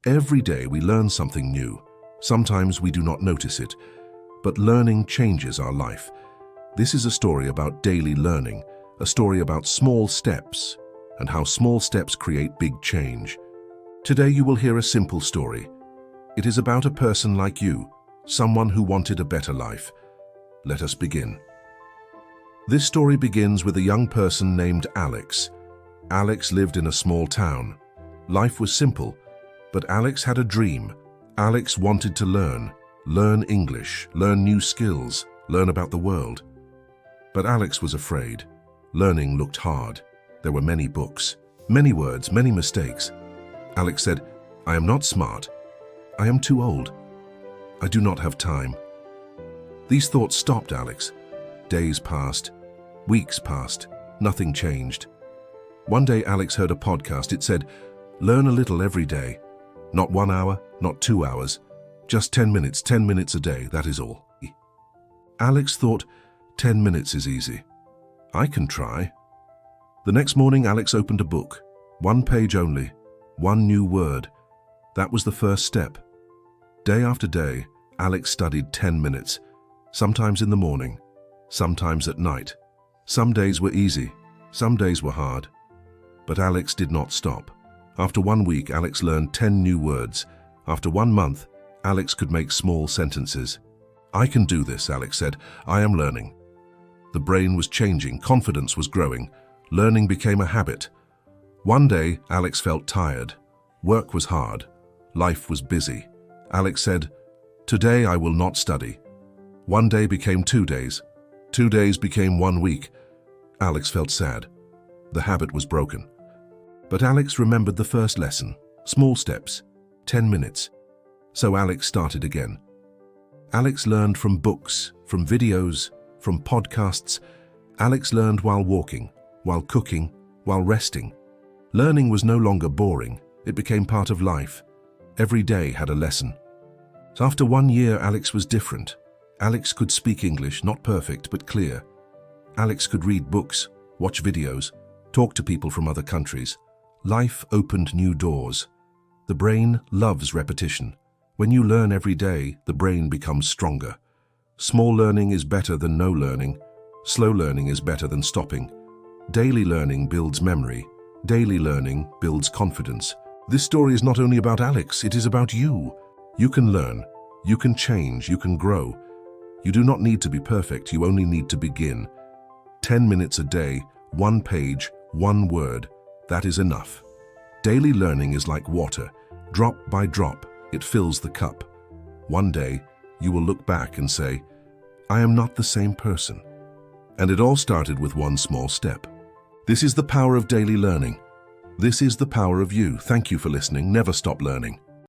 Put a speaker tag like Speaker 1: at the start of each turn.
Speaker 1: Every day we learn something new. Sometimes we do not notice it, but learning changes our life. This is a story about daily learning, a story about small steps and how small steps create big change. Today you will hear a simple story. It is about a person like you, someone who wanted a better life. Let us begin. This story begins with a young person named Alex. Alex lived in a small town. Life was simple, but Alex had a dream. Alex wanted to learn English, learn new skills, learn about the world. But Alex was afraid. Learning looked hard. There were many books, many words, many mistakes. Alex said, "I am not smart. I am too old. I do not have time." These thoughts stopped Alex. Days passed, weeks passed, nothing changed. One day Alex heard a podcast. It said, "Learn a little every day. Not 1 hour, not 2 hours. Just 10 minutes a day, that is all." Alex thought, 10 minutes is easy. I can try. The next morning Alex opened a book. 1 page only, 1 new word. That was the first step. Day after day, Alex studied 10 minutes, sometimes in the morning, sometimes at night. Some days were easy, some days were hard. But Alex did not stop. After 1 week, Alex learned 10 new words. After 1 month, Alex could make small sentences. "I can do this," Alex said. "I am learning." The brain was changing, confidence was growing. Learning became a habit. One day, Alex felt tired. Work was hard. Life was busy. Alex said, "Today I will not study." 1 day became 2 days. 2 days became 1 week. Alex felt sad. The habit was broken. But Alex remembered the first lesson. Small steps. 10 minutes. So Alex started again. Alex learned from books, from videos, from podcasts. Alex learned while walking, while cooking, while resting. Learning was no longer boring. It became part of life. Every day had a lesson. So after 1 year, Alex was different. Alex could speak English, not perfect, but clear. Alex could read books, watch videos, talk to people from other countries. Life opened new doors. The brain loves repetition. When you learn every day, the brain becomes stronger. Small learning is better than no learning. Slow learning is better than stopping. Daily learning builds memory. Daily learning builds confidence. This story is not only about Alex, it is about you. You can learn, you can change, you can grow. You do not need to be perfect, you only need to begin. 10 minutes a day, 1 page, 1 word, that is enough. Daily learning is like water. Drop by drop, it fills the cup. One day, you will look back and say, "I am not the same person." And it all started with 1 small step. This is the power of daily learning. This is the power of you. Thank you for listening. Never stop learning.